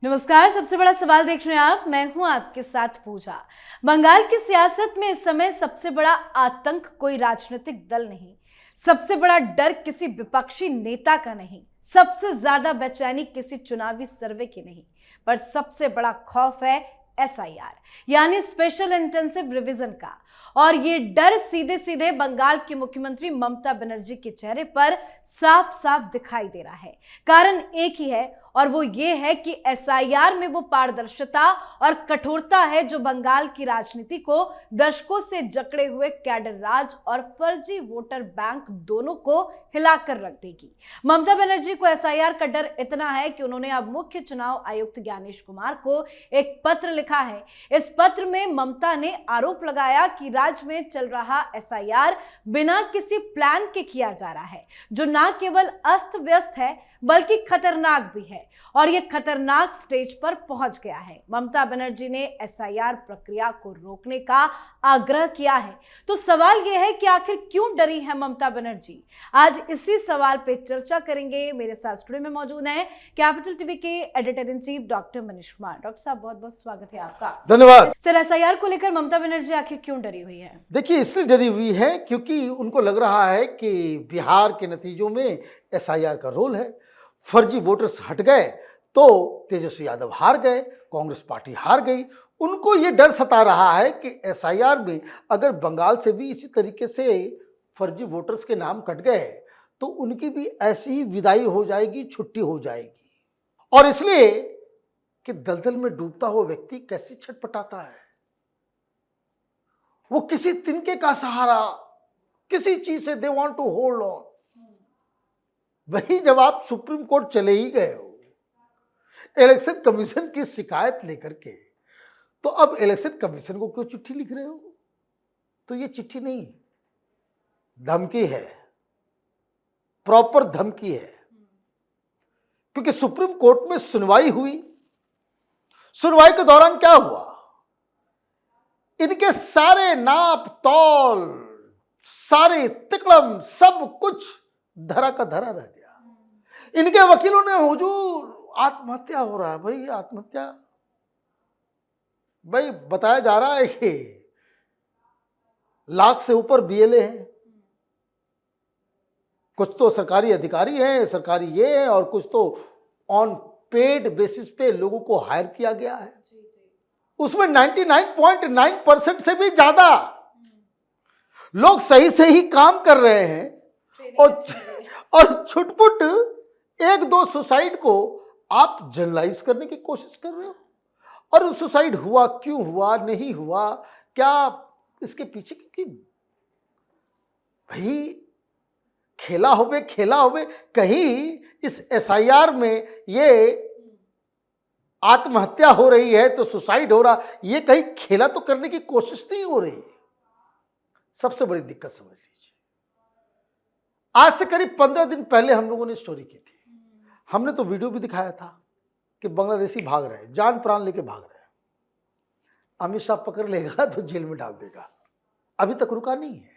नमस्कार। सबसे बड़ा सवाल देख रहे हैं आप, मैं हूं आपके साथ पूजा। बंगाल की सियासत में इस समय सबसे बड़ा आतंक कोई राजनीतिक दल नहीं, सबसे बड़ा डर किसी विपक्षी नेता का नहीं, सबसे ज्यादा बेचैनी किसी चुनावी सर्वे की नहीं, पर सबसे बड़ा खौफ है एसआईआर यानी स्पेशल इंटेंसिव रिवीजन का। और ये डर सीधे सीधे बंगाल की मुख्यमंत्री ममता बनर्जी के चेहरे पर साफ साफ दिखाई दे रहा है। कारण एक ही है और वो ये है कि एसआईआर में वो पारदर्शिता और कठोरता है जो बंगाल की राजनीति को दशकों से जकड़े हुए कैडर राज और फर्जी वोटर बैंक दोनों को हिलाकर रख देगी। ममता बनर्जी को एसआईआर का डर इतना है कि उन्होंने अब मुख्य चुनाव आयुक्त ज्ञानेश कुमार को एक पत्र लिखा है। इस पत्र में ममता ने आरोप लगाया कि राज्य में चल रहा एसआईआर बिना किसी प्लान के किया जा रहा है, जो न केवल अस्त व्यस्त है बल्कि खतरनाक भी है और यह खतरनाक स्टेज पर पहुंच गया है। ममता बनर्जी ने एसआईआर प्रक्रिया को रोकने का आग्रह किया है। तो सवाल यह है कि आखिर क्यों डरी है ममता बनर्जी? आज इसी सवाल पे चर्चा करेंगे। मेरे साथ स्टूडियो में मौजूद हैं कैपिटल टीवी के editor in chief doctor Manish Kumar. Doctor साहब, बहुत बहुत स्वागत है आपका। धन्यवाद सर, एसआईआर को लेकर ममता बनर्जी आखिर क्यों डरी हुई है? देखिए, इसलिए डरी हुई है क्योंकि उनको लग रहा है कि बिहार के नतीजों में एसआईआर का रोल है। फर्जी वोटर्स हट गए तो तेजस्वी यादव हार गए, कांग्रेस पार्टी हार गई। उनको ये डर सता रहा है कि एसआईआर में अगर बंगाल से भी इसी तरीके से फर्जी वोटर्स के नाम कट गए तो उनकी भी ऐसी ही विदाई हो जाएगी, छुट्टी हो जाएगी। और इसलिए कि दलदल में डूबता हुआ व्यक्ति कैसे छटपटाता है, वो किसी तिनके का सहारा, किसी चीज से they want to hold on. वही जब आप सुप्रीम कोर्ट चले ही गए हो इलेक्शन कमीशन की शिकायत लेकर के, तो अब इलेक्शन कमीशन को क्यों चिट्ठी लिख रहे हो? तो ये चिट्ठी नहीं, धमकी है, प्रॉपर धमकी है। क्योंकि सुप्रीम कोर्ट में सुनवाई हुई, सुनवाई के दौरान क्या हुआ, इनके सारे नाप तौल, सारे तिकड़म, सब कुछ धरा का धरा रह गया। इनके वकीलों ने, हुजूर आत्महत्या हो रहा है। भाई आत्महत्या, भाई बताया जा रहा है कि लाख से ऊपर बीएलए हैं, कुछ तो सरकारी अधिकारी हैं, सरकारी ये है, और कुछ तो ऑन पेड बेसिस पे लोगों को हायर किया गया है। उसमें 99.9% से भी ज्यादा लोग सही से ही काम कर रहे हैं और छुटपुट एक दो सुसाइड को आप जनरलाइज करने की कोशिश कर रहे हो। और सुसाइड हुआ क्यों हुआ, नहीं हुआ, क्या इसके पीछे, क्योंकि भाई खेला होवे कहीं इस एसआईआर में ये आत्महत्या हो रही है तो सुसाइड हो रहा, ये कहीं खेला तो करने की कोशिश नहीं हो रही। सबसे बड़ी दिक्कत समझ लीजिए, आज से करीब 15 दिन पहले हम लोगों ने स्टोरी की थी। हमने तो वीडियो भी दिखाया था कि बांग्लादेशी भाग रहे हैं, जान प्राण लेके भाग रहे हैं। अमित शाह पकड़ लेगा तो जेल में डाल देगा। अभी तक रुका नहीं है।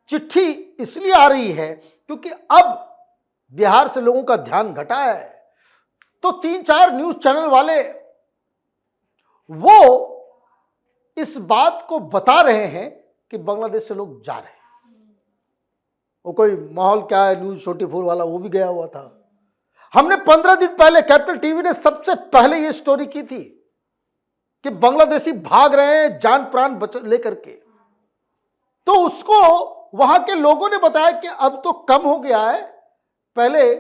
चिट्ठी इसलिए आ रही है क्योंकि अब बिहार से लोगों का ध्यान घटा है, तो 3-4 न्यूज चैनल वाले वो इस बात को बता रहे हैं कि बांग्लादेश से लोग जा रहे हैं। वो कोई माहौल क्या है, न्यूज 24 वाला वो भी गया हुआ था। हमने 15 दिन पहले कैपिटल टीवी ने सबसे पहले ये स्टोरी की थी कि बांग्लादेशी भाग रहे हैं जान प्राण लेकर के। तो उसको वहां के लोगों ने बताया कि अब तो कम हो गया है, पहले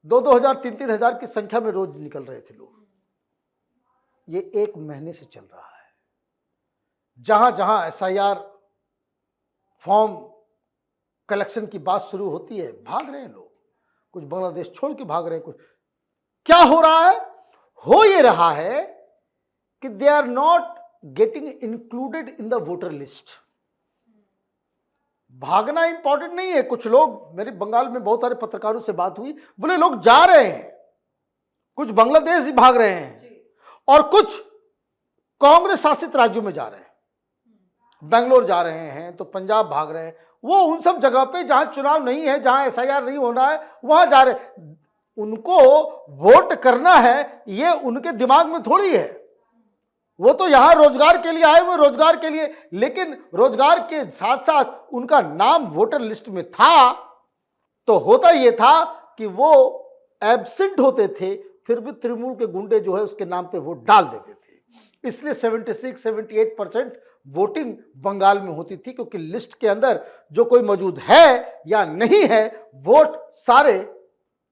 2-2 हजार 3-3 हजार की संख्या में रोज निकल रहे थे लोग। ये 1 महीने से चल रहा है। जहां जहां एसआईआर फॉर्म कलेक्शन की बात शुरू होती है, भाग रहे हैं लोग। कुछ बांग्लादेश छोड़ के भाग रहे हैं। कुछ क्या हो रहा है? हो ये रहा है कि they are not getting included in the voter list. भागना इंपॉर्टेंट नहीं है। कुछ लोग, मेरे बंगाल में बहुत सारे पत्रकारों से बात हुई, बोले लोग जा रहे हैं, कुछ बांग्लादेश ही भाग रहे हैं और कुछ कांग्रेस शासित राज्यों में जा रहे हैं। बेंगलोर जा रहे हैं तो पंजाब भाग रहे हैं। वो उन सब जगह पे जहां चुनाव नहीं है, जहां एसआईआर नहीं होना है, वहां जा रहे हैं। उनको वोट करना है ये उनके दिमाग में थोड़ी है। वो तो यहां रोजगार के लिए आए हुए, रोजगार के लिए, लेकिन रोजगार के साथ साथ उनका नाम वोटर लिस्ट में था। तो होता यह था कि वो एब्सेंट होते थे, फिर भी तृणमूल के गुंडे जो है उसके नाम पे वोट डाल देते थे। इसलिए 76-78% वोटिंग बंगाल में होती थी, क्योंकि लिस्ट के अंदर जो कोई मौजूद है या नहीं है, वोट सारे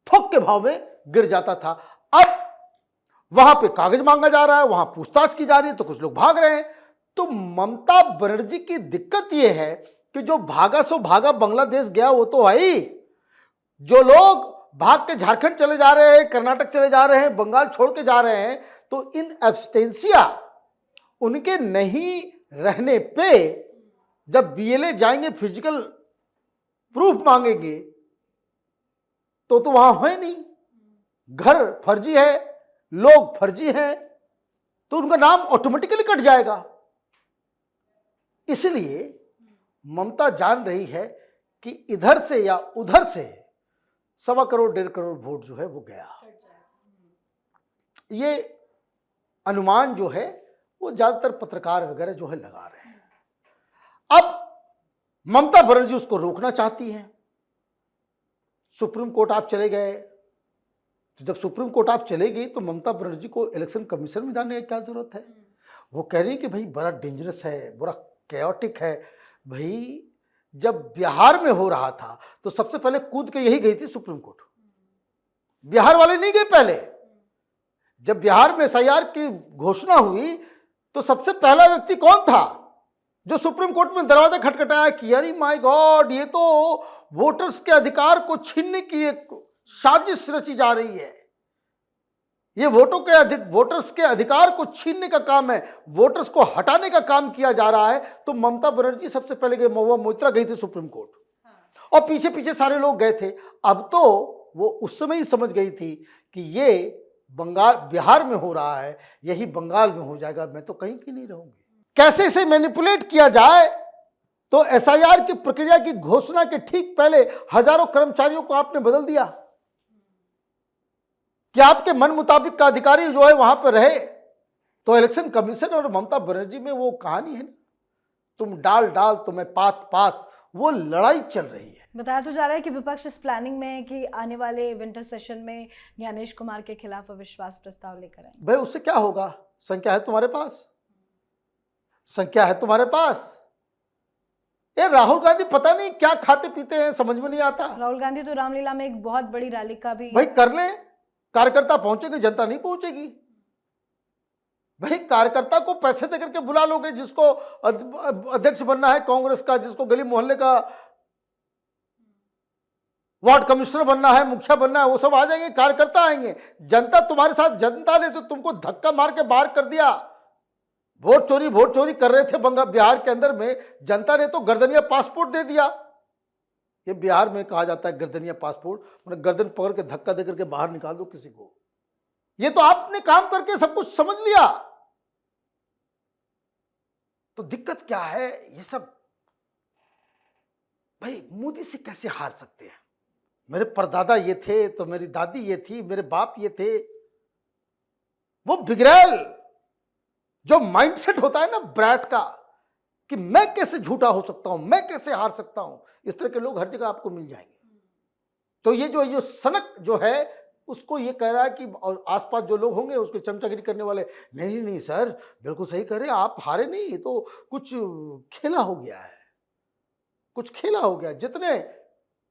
थोक के भाव में गिर जाता था। अब वहां पे कागज मांगा जा रहा है, वहां पूछताछ की जा रही है, तो कुछ लोग भाग रहे हैं। तो ममता बनर्जी की दिक्कत यह है कि जो भागा सो भागा बांग्लादेश गया वो तो आई, जो लोग भाग के झारखंड चले जा रहे हैं, कर्नाटक चले जा रहे हैं, बंगाल छोड़ के जा रहे हैं, तो इन एब्सटेंसिया उनके नहीं रहने पे जब बीएलए जाएंगे, फिजिकल प्रूफ मांगेंगे, तो वहां है नहीं, घर फर्जी है, लोग फर्जी हैं, तो उनका नाम ऑटोमेटिकली कट जाएगा। इसलिए ममता जान रही है कि इधर से या उधर से 1.25 करोड़ 1.5 करोड़ वोट जो है वो गया। ये अनुमान जो है वो ज्यादातर पत्रकार वगैरह जो है लगा रहे हैं। अब ममता बनर्जी उसको रोकना चाहती हैं। सुप्रीम कोर्ट आप चले गए, तो जब सुप्रीम कोर्ट आप चले गई तो ममता बनर्जी को इलेक्शन कमीशन में जाने की क्या जरूरत है? वो कह रही है कि भाई बड़ा डेंजरस है, बड़ा कैओटिक है। भाई जब बिहार में हो रहा था तो सबसे पहले कूद के यही गई थी सुप्रीम कोर्ट, बिहार वाले नहीं गए पहले। जब बिहार में एसआईआर की घोषणा हुई तो सबसे पहला व्यक्ति कौन था जो सुप्रीम कोर्ट में दरवाजा खटखटाया कि अरे माय गॉड, ये तो वोटर्स के अधिकार को छीनने की एक साजिश रची जा रही है, ये वोटर्स के अधिकार को छीनने का काम है, वोटर्स को हटाने का काम किया जा रहा है। तो ममता बनर्जी सबसे पहले गई, महुआ मोइत्रा गई थी सुप्रीम कोर्ट, और पीछे पीछे सारे लोग गए थे। अब तो वो उस समय ही समझ गई थी कि ये बिहार में हो रहा है, यही बंगाल में हो जाएगा, मैं तो कहीं की नहीं रहूंगी। कैसे इसे मैनिपुलेट किया जाए? तो एसआईआर की प्रक्रिया की घोषणा के ठीक पहले हजारों कर्मचारियों को आपने बदल दिया कि आपके मन मुताबिक का अधिकारी जो है वहां पर रहे। तो इलेक्शन कमीशन और ममता बनर्जी में वो कहानी है ना, तुम डाल डाल तो मैं पात पात, वो लड़ाई चल रही है। बताया तो जा रहा है कि विपक्ष इस प्लानिंग में है कि आने वाले विंटर सेशन में ज्ञानेश कुमार के खिलाफ अविश्वास प्रस्ताव लेकर आएंगे। भाई उससे क्या होगा? संख्या है तुम्हारे पास, संख्या है तुम्हारे पास। ये राहुल गांधी पता नहीं क्या खाते पीते हैं, समझ में नहीं आता। राहुल गांधी तो रामलीला में एक बहुत बड़ी रैली का भी भाई कर ले, कार्यकर्ता पहुंचेंगे, जनता नहीं पहुंचेगी। भाई कार्यकर्ता को पैसे देकर के बुला लोगे, जिसको अध्यक्ष बनना है कांग्रेस का, जिसको गली मोहल्ले का वार्ड कमिश्नर बनना है, मुखिया बनना है, वो सब आ जाएंगे, कार्यकर्ता आएंगे। जनता तुम्हारे साथ, जनता ने तो तुमको धक्का मार के बाहर कर दिया। वोट चोरी कर रहे थे बिहार के अंदर में, जनता ने तो गर्दनिया पासपोर्ट दे दिया। ये बिहार में कहा जाता है गर्दनिया पासपोर्ट, मतलब गर्दन पकड़ के धक्का देकर के बाहर निकाल दो किसी को। ये तो आपने काम करके सब कुछ समझ लिया। तो दिक्कत क्या है? ये सब भाई मोदी से कैसे हार सकते हैं? मेरे परदादा ये थे, तो मेरी दादी ये थी, मेरे बाप ये थे। वो बिगड़ैल जो माइंडसेट होता है ना ब्रैट का, कि मैं कैसे झूठा हो सकता हूं, मैं कैसे हार सकता हूं, इस तरह के लोग हर जगह आपको मिल जाएंगे। तो ये जो सनक जो है उसको ये कह रहा है कि, और आसपास जो लोग होंगे उसके चमचागिरी करने वाले, नहीं नहीं सर बिल्कुल सही कह रहे हैं आप, हारे नहीं, तो कुछ खेला हो गया है, कुछ खेला हो गया। जितने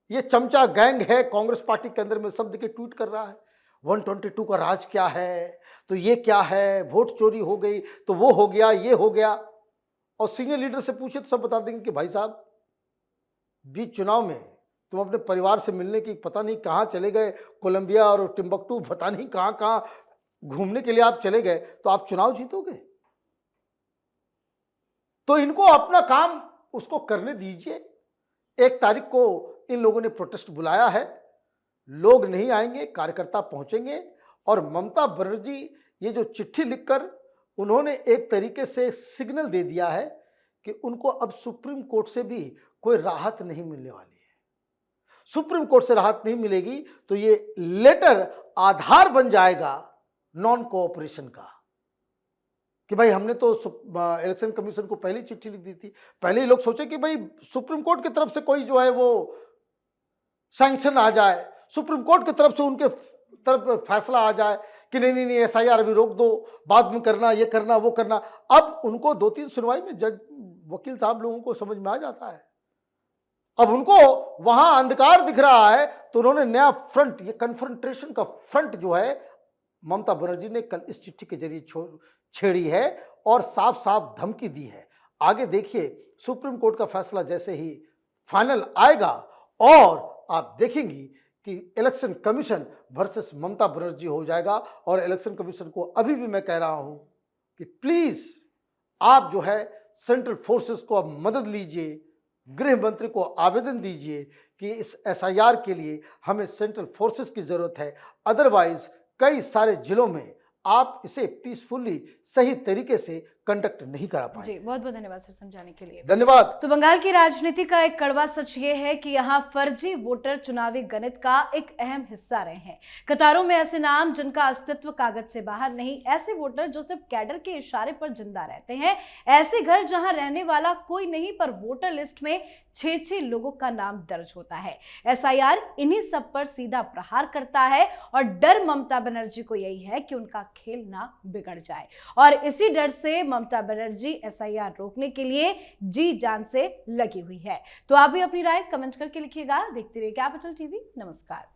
ये चमचा गैंग है कांग्रेस पार्टी के अंदर में, सब देखिए ट्वीट कर रहा है 122 का राज क्या है, तो ये क्या है, वोट चोरी हो गई तो वो हो गया, ये हो गया। और सीनियर लीडर से पूछे तो सब बता देंगे कि भाई साहब बीच चुनाव में तुम अपने परिवार से मिलने की पता नहीं कहाँ चले गए, कोलंबिया और टिम्बकटू पता नहीं कहाँ कहाँ घूमने के लिए आप चले गए, तो आप चुनाव जीतोगे? तो इनको अपना काम उसको करने दीजिए। 1 तारीख को इन लोगों ने प्रोटेस्ट बुलाया है, लोग नहीं आएंगे, कार्यकर्ता पहुंचेंगे। और ममता बनर्जी ये जो चिट्ठी लिखकर उन्होंने एक तरीके से सिग्नल दे दिया है कि उनको अब सुप्रीम कोर्ट से भी कोई राहत नहीं मिलने वाली है। सुप्रीम कोर्ट से राहत नहीं मिलेगी तो ये लेटर आधार बन जाएगा नॉन कोऑपरेशन का कि भाई हमने तो इलेक्शन कमीशन को पहले चिट्ठी लिख दी थी। पहले ही लोग सोचे कि भाई सुप्रीम कोर्ट की तरफ से कोई जो है वो सैंक्शन आ जाए, सुप्रीम कोर्ट की तरफ से उनके तरफ फैसला आ जाए कि नहीं नहीं नहीं एसआईआर अभी रोक दो, बाद में करना, ये करना वो करना। अब उनको 2-3 सुनवाई में जज वकील साहब लोगों को समझ में आ जाता है। अब उनको वहां अंधकार दिख रहा है तो उन्होंने नया फ्रंट, ये कन्फ्रंटेशन का फ्रंट जो है ममता बनर्जी ने कल इस चिट्ठी के जरिए छेड़ी है और साफ साफ धमकी दी है। आगे देखिए सुप्रीम कोर्ट का फैसला जैसे ही फाइनल आएगा और आप देखेंगी कि election commission versus Mamata Banerjee हो जाएगा। और इलेक्शन कमीशन को अभी भी मैं कह रहा हूं कि प्लीज आप जो है सेंट्रल फोर्सेस को अब मदद लीजिए, गृह मंत्री को आवेदन दीजिए कि इस एसआईआर के लिए हमें सेंट्रल फोर्सेस की जरूरत है। अदरवाइज कई सारे जिलों में आप इसे पीसफुली सही तरीके से कंडक्ट नहीं करा पाएंगे। जी, बहुत बहुत धन्यवाद सर समझाने के लिए। धन्यवाद। तो बंगाल की राजनीति का एक कड़वा सच ये है कि यहाँ फर्जी वोटर चुनावी गणित का एक अहम हिस्सा रहे हैं। कतारों में ऐसे नाम जिनका अस्तित्व कागज से बाहर नहीं, ऐसे वोटर जो सिर्फ कैडर के इशारे पर जिंदा रहते हैं, ऐसे घर जहां रहने वाला कोई नहीं पर वोटर लिस्ट में 6-6 लोगों का नाम दर्ज होता है। एसआईआर इन्हीं सब पर सीधा प्रहार करता है और डर ममता बनर्जी को यही है कि उनका खेल ना बिगड़ जाए और इसी डर से ममता बनर्जी एसआईआर रोकने के लिए जी जान से लगी हुई है। तो आप भी अपनी राय कमेंट करके लिखिएगा। देखते रहिए कैपिटल टीवी। नमस्कार।